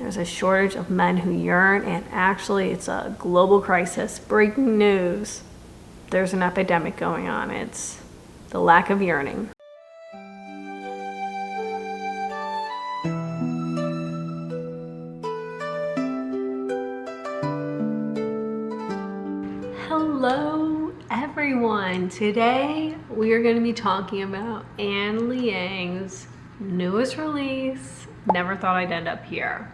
There's a shortage of men who yearn, and actually it's a global crisis. Breaking news. There's an epidemic going on. It's the lack of yearning. Hello everyone. Today we are going to be talking about Ann Liang's newest release, Never Thought I'd End Up Here.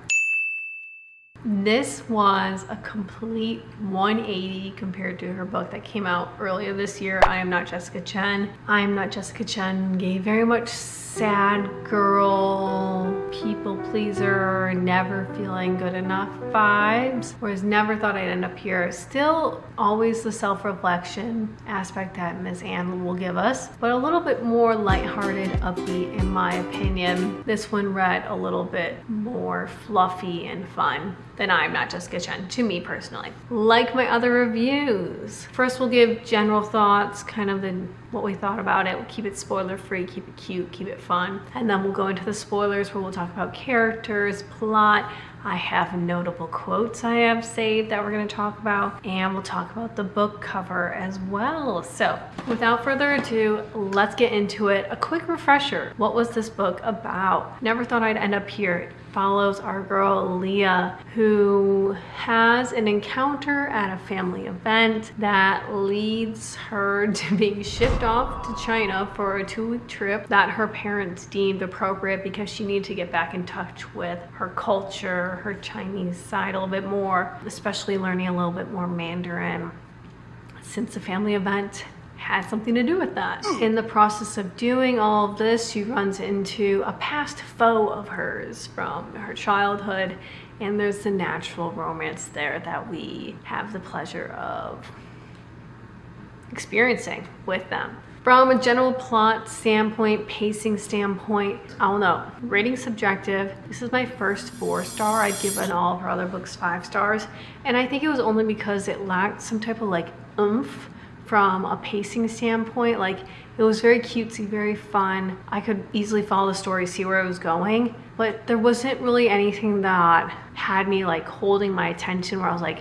This was a complete 180 compared to her book that came out earlier this year, I Am Not Jessica Chen. I Am Not Jessica Chen gave very much sad girl, people pleaser, never feeling good enough vibes, whereas Never Thought I'd End Up Here, still always the self-reflection aspect that Ms. Ann will give us, but a little bit more lighthearted, upbeat in my opinion. This one read a little bit more fluffy and fun than I Am Not Jessica Chen, to me personally. Like my other reviews. First we'll give general thoughts, kind of what we thought about it. We'll keep it spoiler free, keep it cute, keep it fun. And then we'll go into the spoilers where we'll talk about characters, plot. I have notable quotes I have saved that we're gonna talk about, and we'll talk about the book cover as well. So without further ado, let's get into it. A quick refresher. What was this book about? Never Thought I'd End Up Here. Follows our girl Leah, who has an encounter at a family event that leads her to being shipped off to China for a 2-week trip that her parents deemed appropriate because she needed to get back in touch with her culture, her Chinese side a little bit more, especially learning a little bit more Mandarin, since the family event had something to do with that. In the process of doing all of this, she runs into a past foe of hers from her childhood, and there's the natural romance there that we have the pleasure of experiencing with them. From a general plot standpoint, pacing standpoint, I don't know, rating subjective. This is my first 4-star. I'd given all of her other books 5 stars, and I think it was only because it lacked some type of like oomph from a pacing standpoint. Like, it was very cutesy, very fun. I could easily follow the story, see where it was going, but there wasn't really anything that had me like holding my attention where I was like,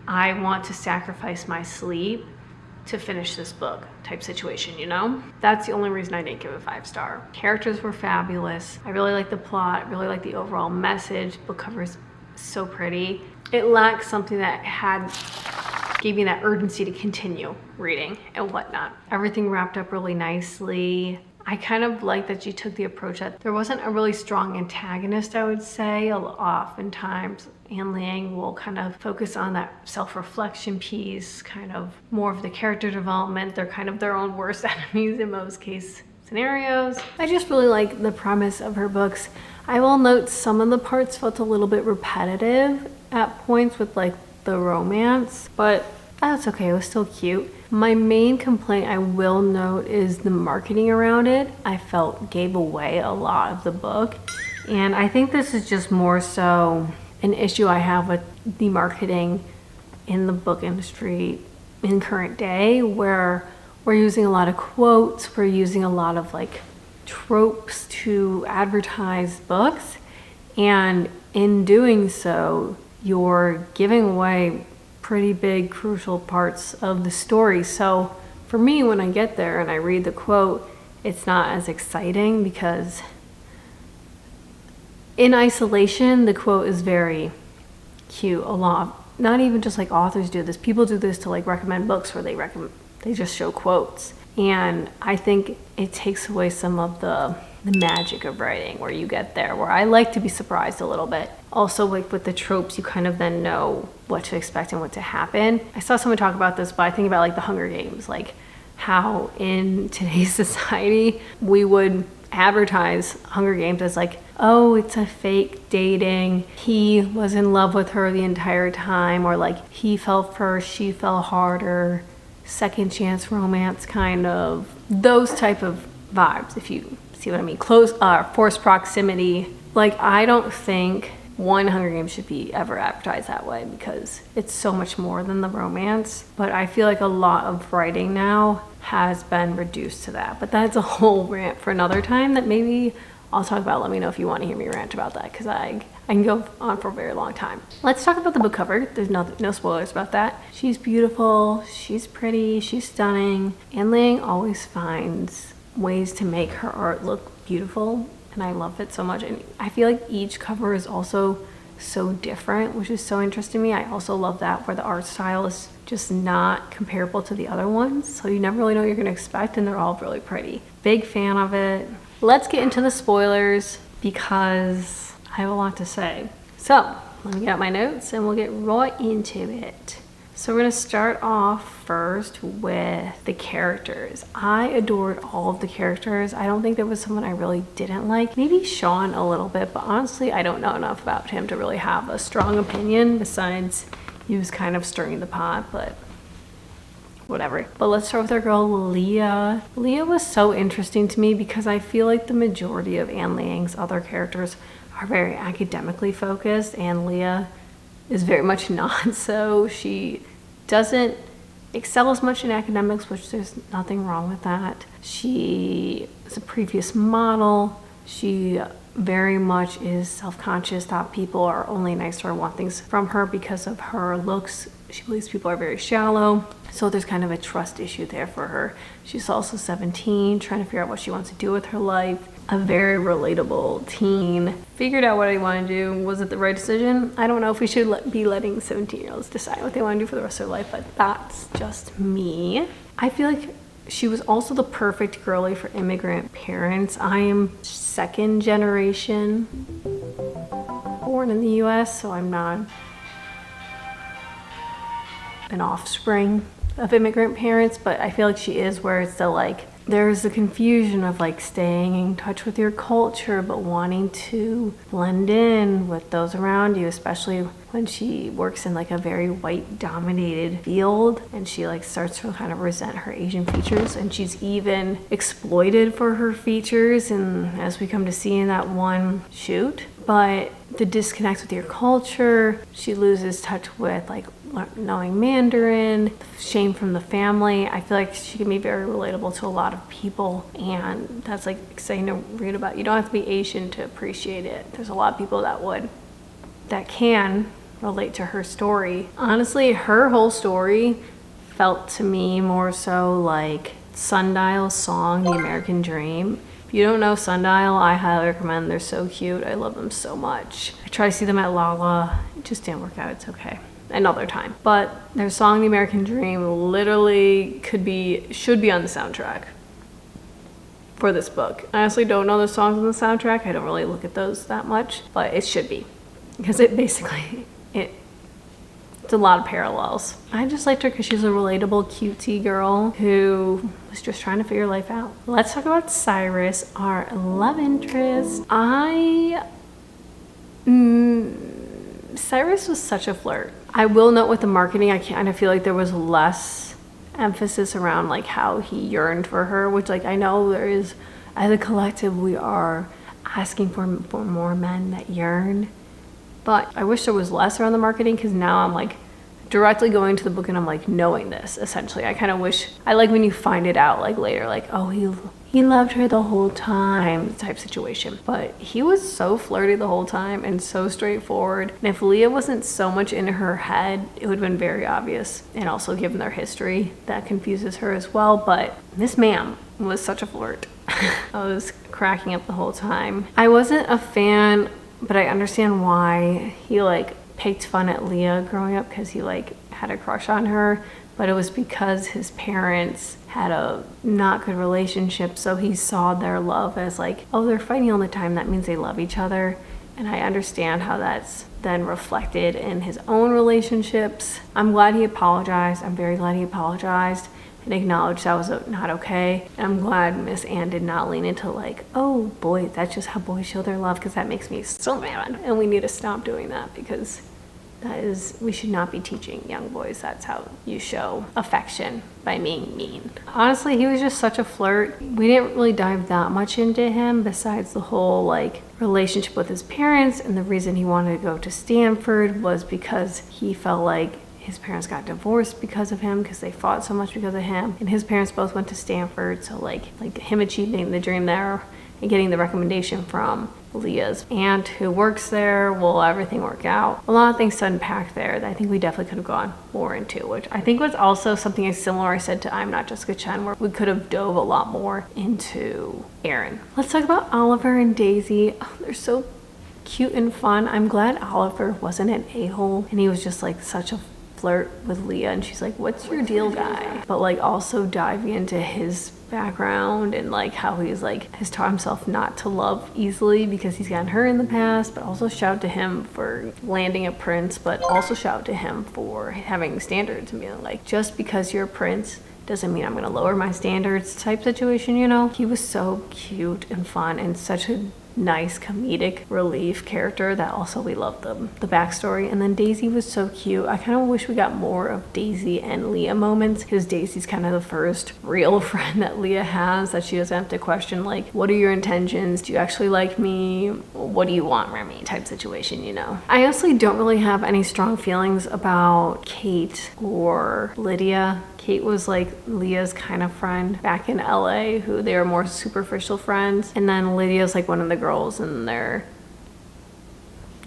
I want to sacrifice my sleep to finish this book type situation, you know? That's the only reason I didn't give it 5-star. Characters were fabulous. I really like the plot, really like the overall message. Book cover is so pretty. It lacks something that gave me that urgency to continue reading and whatnot. Everything wrapped up really nicely. I kind of like that she took the approach that there wasn't a really strong antagonist, I would say. Oftentimes, Ann Liang will kind of focus on that self-reflection piece, kind of more of the character development. They're kind of their own worst enemies in most case scenarios. I just really like the premise of her books. I will note some of the parts felt a little bit repetitive at points with like the romance, but that's okay, it was still cute. My main complaint I will note is the marketing around it. I felt gave away a lot of the book, and I think this is just more so an issue I have with the marketing in the book industry in current day, where we're using a lot of quotes, we're using a lot of like tropes to advertise books, and in doing so you're giving away pretty big crucial parts of the story. So for me, when I get there and I read the quote, it's not as exciting because in isolation the quote is very cute. A lot, not even just like authors do this, people do this to like recommend books where they just show quotes, and I think it takes away some of the magic of writing where you get there, where I like to be surprised a little bit. Also, like with the tropes, you kind of then know what to expect and what to happen. I saw someone talk about this, but I think about like the Hunger Games, like how in today's society we would advertise Hunger Games as like, oh, it's a fake dating, he was in love with her the entire time, or like he fell first, she fell harder, second chance romance, kind of those type of vibes, if you see what I mean. Forced proximity. Like, I don't think one Hunger Games should be ever advertised that way because it's so much more than the romance. But I feel like a lot of writing now has been reduced to that. But that's a whole rant for another time that maybe I'll talk about. Let me know if you want to hear me rant about that, because I I can go on for a very long time. Let's talk about the book cover. There's no spoilers about that. She's beautiful, she's pretty, she's stunning. Ann Liang always finds ways to make her art look beautiful, and I love it so much. And I feel like each cover is also so different, which is so interesting to me. I also love that, where the art style is just not comparable to the other ones, so you never really know what you're gonna expect, and they're all really pretty. Big fan of it. Let's get into the spoilers because I have a lot to say. So let me get out my notes and we'll get right into it. So we're gonna start off first with the characters. I adored all of the characters. I don't think there was someone I really didn't like. Maybe Sean a little bit, but honestly, I don't know enough about him to really have a strong opinion, besides he was kind of stirring the pot, but whatever. But let's start with our girl, Leah. Leah was so interesting to me because I feel like the majority of Ann Liang's other characters are very academically focused, and Leah is very much not. So she doesn't excel as much in academics, which there's nothing wrong with that. She is a previous model. She very much is self-conscious, thought people are only nice to her, want things from her because of her looks. She believes people are very shallow. So there's kind of a trust issue there for her. She's also 17, trying to figure out what she wants to do with her life. A very relatable teen. Figured out what I want to do. Was it the right decision? I don't know if we should be letting 17-year-olds decide what they want to do for the rest of their life, but that's just me. I feel like she was also the perfect girly for immigrant parents. I am second generation born in the US, so I'm not an offspring of immigrant parents, but I feel like she is, where it's the like, there's the confusion of like staying in touch with your culture but wanting to blend in with those around you, especially when she works in like a very white dominated field and she like starts to kind of resent her Asian features, and she's even exploited for her features, and as we come to see in that one shoot. But the disconnect with your culture, she loses touch with like knowing Mandarin, shame from the family. I feel like she can be very relatable to a lot of people, and that's like exciting to read about. You don't have to be Asian to appreciate it. There's a lot of people that can relate to her story. Honestly, her whole story felt to me more so like Sundial's song, The American Dream. If you don't know Sundial, I highly recommend. They're so cute. I love them so much. I try to see them at Lala. It just didn't work out. It's okay. Another time. But their song, The American Dream, literally should be on the soundtrack for this book. I honestly don't know the songs on the soundtrack. I don't really look at those that much, but it should be, because it basically, it's a lot of parallels. I just liked her because she's a relatable, cutesy girl who was just trying to figure life out. Let's talk about Cyrus, our love interest. Cyrus was such a flirt. I will note with the marketing, I kind of feel like there was less emphasis around like how he yearned for her, which like I know there is, as a collective, we are asking for more men that yearn. But I wish there was less around the marketing, because now I'm like directly going to the book and I'm like knowing this essentially. I kind of wish, I like when you find it out like later, like, oh, he loved her the whole time type situation. But he was so flirty the whole time and so straightforward. And if Leah wasn't so much in her head, it would have been very obvious. And also given their history, that confuses her as well. But this man was such a flirt. I was cracking up the whole time. I wasn't a fan, but I understand why he like picked fun at Leah growing up, because he like had a crush on her, but it was because his parents had a not good relationship, so he saw their love as like, oh, they're fighting all the time, that means they love each other. And I understand how that's then reflected in his own relationships. I'm glad he apologized. I'm very glad he apologized and acknowledged that was not okay. And I'm glad Miss Ann did not lean into like, oh boy, that's just how boys show their love, because that makes me so mad. And we need to stop doing that, because we should not be teaching young boys that's how you show affection, by being mean. Honestly, he was just such a flirt. We didn't really dive that much into him, besides the whole like relationship with his parents, and the reason he wanted to go to Stanford was because he felt like his parents got divorced because of him, because they fought so much because of him, and his parents both went to Stanford, so like him achieving the dream there and getting the recommendation from Leah's aunt who works there? Will everything work out? A lot of things to unpack there that I think we definitely could have gone more into, which I think was also something similar I said to I'm Not Jessica Chen, where we could have dove a lot more into Aaron. Let's talk about Oliver and Daisy. Oh, they're so cute and fun. I'm glad Oliver wasn't an a-hole and he was just like such a flirt with Leah, and she's like, what's your deal, guy? But like also diving into his background and like how he's like has taught himself not to love easily because he's gotten hurt in the past, but also shout to him for landing a prince, but also shout to him for having standards and being like, just because you're a prince doesn't mean I'm gonna lower my standards type situation, you know? He was so cute and fun and such a nice comedic relief character that also we loved the backstory. And then Daisy was so cute. I kind of wish we got more of Daisy and Leah moments, because Daisy's kind of the first real friend that Leah has that she doesn't have to question, like, what are your intentions? Do you actually like me? What do you want from me? Type situation, you know? I honestly don't really have any strong feelings about Kate or Lydia. Kate was like Leah's kind of friend back in LA, who they were more superficial friends. And then Lydia's like one of the girls in their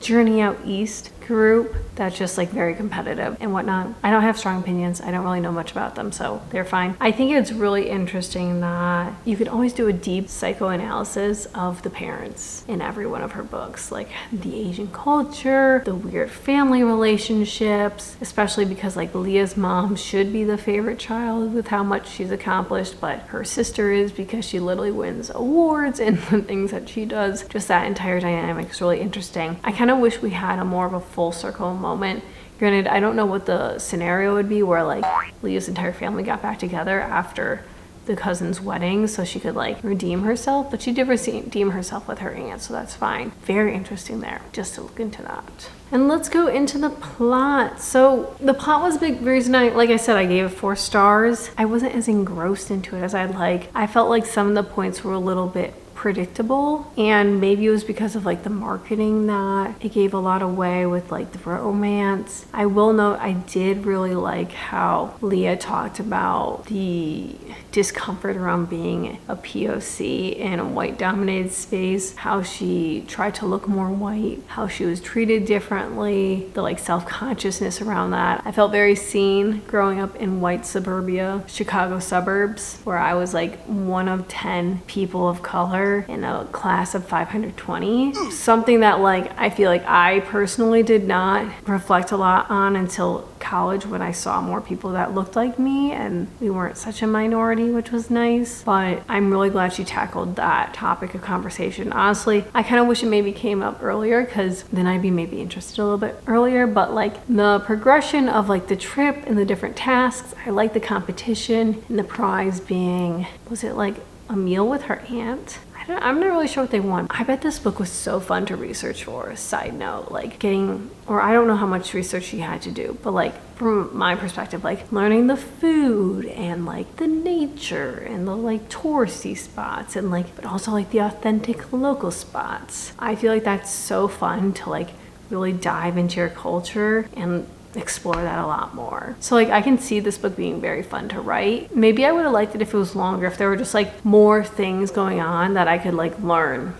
Journey Out East group that's just like very competitive and whatnot. I don't have strong opinions. I don't really know much about them, so they're fine. I think it's really interesting that you could always do a deep psychoanalysis of the parents in every one of her books, like the Asian culture, the weird family relationships, especially because like Leah's mom should be the favorite child with how much she's accomplished, but her sister is because she literally wins awards and the things that she does. Just that entire dynamic is really interesting. I kind of wish we had a more of a full circle moment. Granted, I don't know what the scenario would be where like Leah's entire family got back together after the cousin's wedding so she could like redeem herself, but she did redeem herself with her aunt, so that's fine. Very interesting there, just to look into that. And let's go into the plot. So the plot was a big reason like I said, I gave it 4 stars. I wasn't as engrossed into it as I'd like. I felt like some of the points were a little bit predictable, and maybe it was because of like the marketing that it gave a lot away with like the romance. I will note I did really like how Leah talked about the discomfort around being a POC in a white dominated space, how she tried to look more white, how she was treated differently, the like self-consciousness around that. I felt very seen growing up in white suburbia, Chicago suburbs, where I was like one of 10 people of color in a class of 520. Something that like I feel like I personally did not reflect a lot on until college, when I saw more people that looked like me and we weren't such a minority, which was nice. But I'm really glad she tackled that topic of conversation. Honestly, I kind of wish it maybe came up earlier, because then I'd be maybe interested a little bit earlier. But like the progression of like the trip and the different tasks, I like the competition and the prize being, was it like a meal with her aunt? I'm not really sure what they won. I bet this book was so fun to research for. Side note, like getting, or I don't know how much research she had to do, but like from my perspective, like learning the food and like the nature and the like touristy spots and like, but also like the authentic local spots. I feel like that's so fun to like really dive into your culture and explore that a lot more. So like I can see this book being very fun to write. Maybe I would have liked it if it was longer, if there were just like more things going on that I could like learn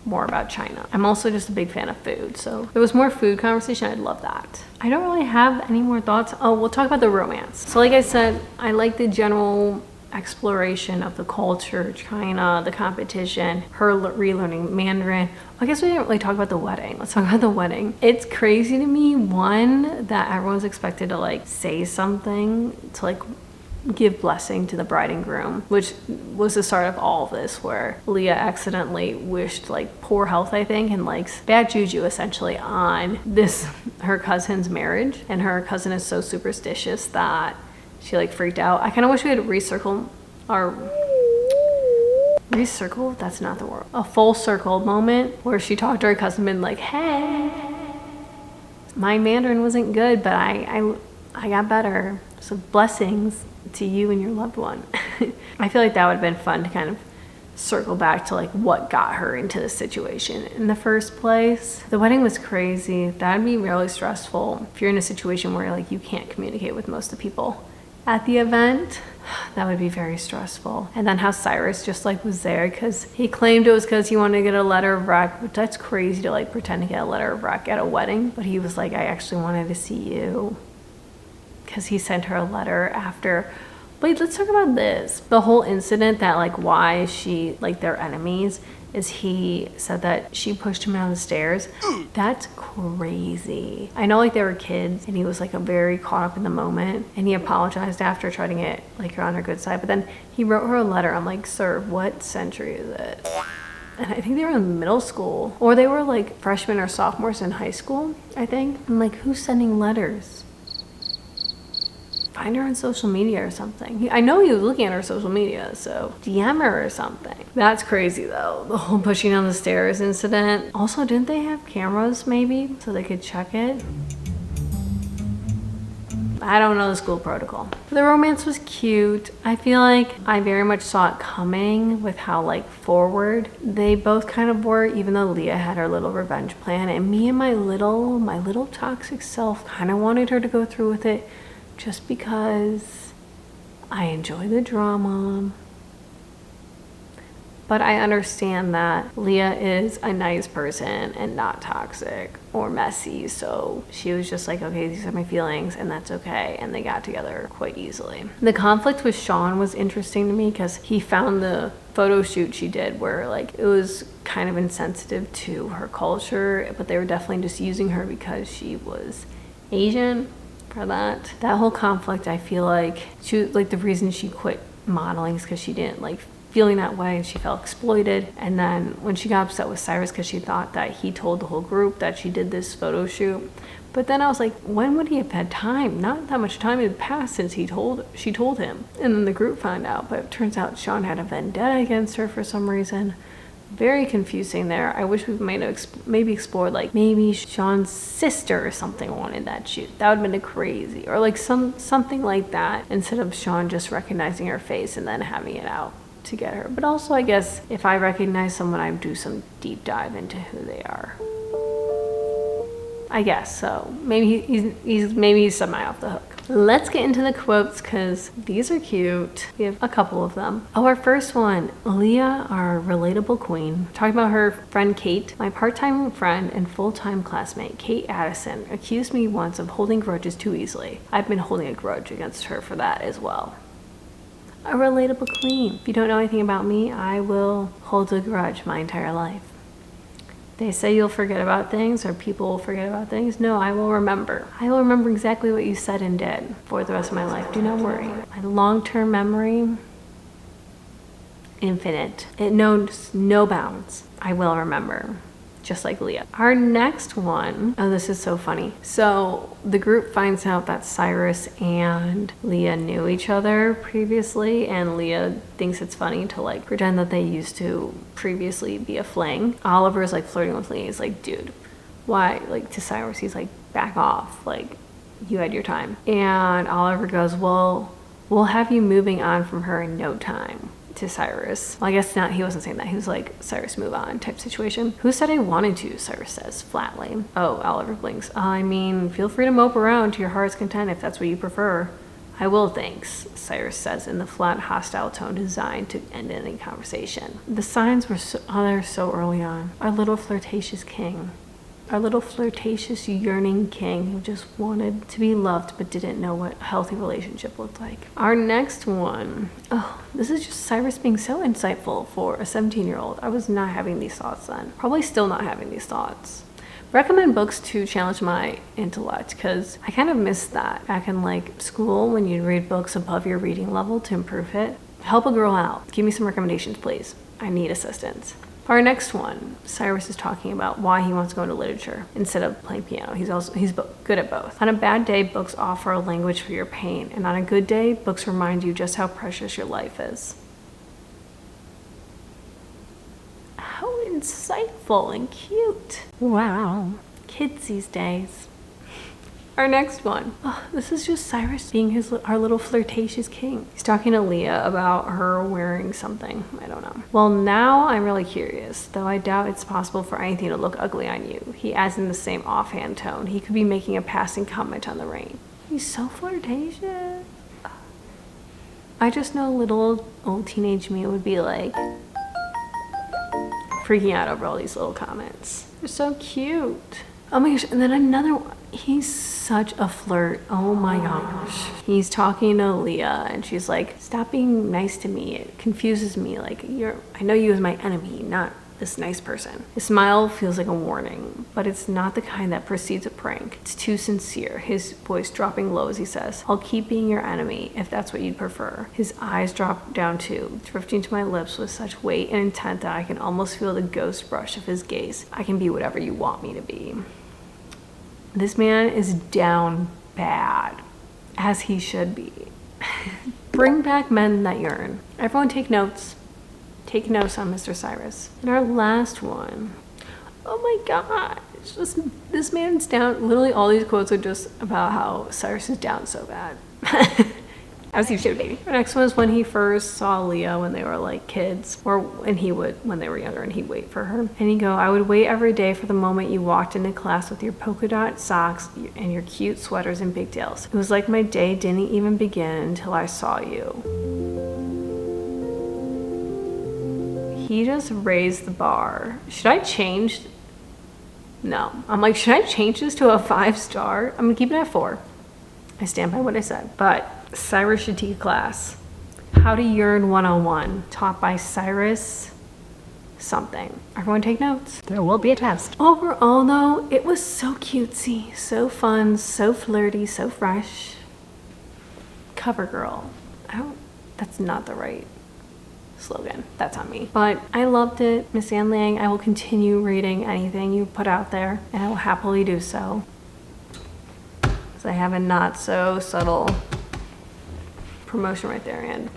more about China. I'm also just a big fan of food, so if there was more food conversation, I'd love that. I don't really have any more thoughts. Oh, we'll talk about the romance. So like I said, I like the general exploration of the culture, China, the competition, her relearning Mandarin. I guess we didn't really talk about the wedding. Let's talk about the wedding. It's crazy to me, one, that everyone's expected to like say something to like give blessing to the bride and groom, which was the start of all of this, where Leah accidentally wished like poor health, I think, and like bad juju essentially on this, her cousin's marriage. And her cousin is so superstitious that she like freaked out. I kind of wish we had recircle, that's not the word. A full circle moment where she talked to her cousin and been like, hey, my Mandarin wasn't good, but I got better. So blessings to you and your loved one. I feel like that would have been fun to kind of circle back to like what got her into this situation in the first place. The wedding was crazy. That'd be really stressful if you're in a situation where like you can't communicate with most of the people at the event. That would be very stressful. And then how Cyrus just like was there because he claimed it was because he wanted to get a letter of rec, but that's crazy to like pretend to get a letter of rec at a wedding. But he was like, I actually wanted to see you, because he sent her a letter after. Wait, let's talk about this. The whole incident that like why she like they're enemies is he said that she pushed him down the stairs. That's crazy. I know like they were kids and he was like a very caught up in the moment and he apologized after trying to get like her on her good side, but then he wrote her a letter. I'm like, sir, what century is it? And I think they were in middle school or they were like freshmen or sophomores in high school, I think. I'm like, who's sending letters? Find her on social media or something. I know he was looking at her social media, so DM her or something. That's crazy though, the whole pushing down the stairs incident. Also, didn't they have cameras maybe so they could check it? I don't know the school protocol. The romance was cute. I feel like I very much saw it coming with how like forward they both kind of were, even though Leah had her little revenge plan, and me and my little toxic self kind of wanted her to go through with it, just because I enjoy the drama. But I understand that Leah is a nice person and not toxic or messy, so she was just like, okay, these are my feelings and that's okay, and they got together quite easily. The conflict with Sean was interesting to me because he found the photo shoot she did where like it was kind of insensitive to her culture, but they were definitely just using her because she was Asian for that. That whole conflict, I feel like she like the reason she quit modeling is because she didn't like feeling that way and she felt exploited. And then when she got upset with Cyrus because she thought that he told the whole group that she did this photo shoot. But then I was like, when would he have had time? Not that much time had passed since she told him. And then the group found out, but it turns out Sean had a vendetta against her for some reason. Very confusing there. I wish we might have maybe explored like maybe Sean's sister or something wanted that shoot. That would have been crazy, or like something like that, instead of Sean just recognizing her face and then having it out to get her. But also, I guess if I recognize someone, I'd do some deep dive into who they are. I guess so. Maybe he's semi off the hook. Let's get into the quotes because these are cute. We have a couple of them. Oh, our first one, Leah, our relatable queen, talking about her friend Kate. My part-time friend and full-time classmate, Kate Addison, accused me once of holding grudges too easily. I've been holding a grudge against her for that as well. A relatable queen. If you don't know anything about me, I will hold a grudge my entire life. They say you'll forget about things or people will forget about things. No, I will remember. I will remember exactly what you said and did for the rest of my life. Do not worry. My long-term memory, infinite. It knows no bounds. I will remember. Just like Leah. Our next one, oh, this is so funny. So the group finds out that Cyrus and Leah knew each other previously, and Leah thinks it's funny to like pretend that they used to previously be a fling. Oliver's like flirting with Leah. He's like, dude, why? Like to Cyrus, he's like, back off. Like, you had your time. And Oliver goes, well, we'll have you moving on from her in no time. To Cyrus. Well, I guess not, he wasn't saying that. He was like, Cyrus, move on type situation. Who said I wanted to? Cyrus says flatly. Oh, Oliver blinks. I mean, feel free to mope around to your heart's content if that's what you prefer. I will, thanks, Cyrus says in the flat, hostile tone designed to end any conversation. The signs were so early on. Our little flirtatious king. Our little flirtatious, yearning king who just wanted to be loved but didn't know what a healthy relationship looked like. Our next one, oh, this is just Cyrus being so insightful for a 17-year-old. I was not having these thoughts then. Probably still not having these thoughts. Recommend books to challenge my intellect because I kind of missed that back in like school when you'd read books above your reading level to improve it. Help a girl out. Give me some recommendations, please. I need assistance. For our next one, Cyrus is talking about why he wants to go into literature instead of playing piano. He's good at both. On a bad day, books offer a language for your pain, and on a good day, books remind you just how precious your life is. How insightful and cute. Wow. Kids these days. Our next one. Oh, this is just Cyrus being our little flirtatious king. He's talking to Leah about her wearing something. I don't know. Well, now I'm really curious, though I doubt it's possible for anything to look ugly on you. He adds in the same offhand tone. He could be making a passing comment on the rain. He's so flirtatious. I just know little old teenage me would be like freaking out over all these little comments. They're so cute. Oh my gosh, and then another one. He's such a flirt. Oh my gosh. He's talking to Leah and she's like, stop being nice to me. It confuses me. Like, I know you as my enemy, not this nice person. His smile feels like a warning, but it's not the kind that precedes a prank. It's too sincere. His voice dropping low as he says, I'll keep being your enemy if that's what you'd prefer. His eyes drop down too, drifting to my lips with such weight and intent that I can almost feel the ghost brush of his gaze. I can be whatever you want me to be. This man is down bad, as he should be. Bring back men that yearn. Everyone take notes. Take notes on Mr. Cyrus. And our last one. Oh my God. It's just, this man's down. Literally all these quotes are just about how Cyrus is down so bad. As he should be. The next one is when he first saw Leah when they were like kids, and he would, when they were younger, and he'd wait for her. And he'd go, I would wait every day for the moment you walked into class with your polka dot socks and your cute sweaters and pigtails. It was like my day didn't even begin until I saw you. He just raised the bar. Should I change? No. I'm like, should I change this to a 5-star? I'm gonna keep it at 4. I stand by what I said, but Cyrus should take a class. How to Yearn 101, taught by Cyrus something. Everyone take notes. There will be a test. Overall though, it was so cutesy, so fun, so flirty, so fresh. Cover girl. That's not the right slogan. That's on me. But I loved it. Miss Ann Liang, I will continue reading anything you put out there, and I will happily do so. I have a not so subtle promotion right there and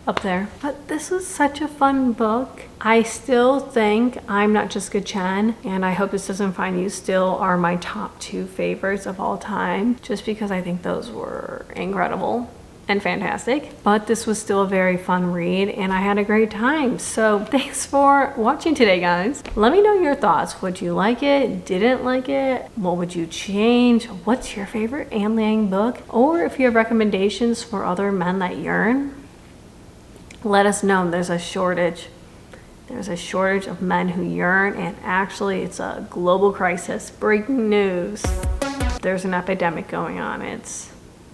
up there. But this was such a fun book. I still think I'm Not Just Good Chen, and I hope this doesn't find you, still are my top 2 favorites of all time, just because I think those were incredible and fantastic. But this was still a very fun read and I had a great time. So thanks for watching today, guys. Let me know your thoughts. Would you like it? Didn't like it? What would you change? What's your favorite Ann Liang book? Or if you have recommendations for other men that yearn, let us know. There's a shortage. There's a shortage of men who yearn, and actually it's a global crisis. Breaking news. There's an epidemic going on. It's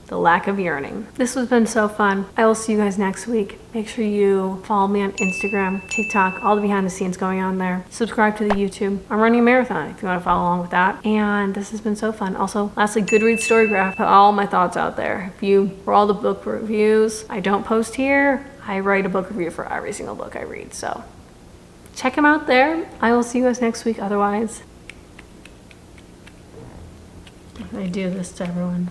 the lack of yearning. This has been so fun. I will see you guys next week. Make sure you follow me on Instagram, TikTok, all the behind the scenes going on there. Subscribe to the YouTube. I'm running a marathon if you want to follow along with that. And this has been so fun. Also, lastly, Goodreads Storygraph. Put all my thoughts out there. For all the book reviews I don't post here, I write a book review for every single book I read. So check them out there. I will see you guys next week. Otherwise, I do this to everyone.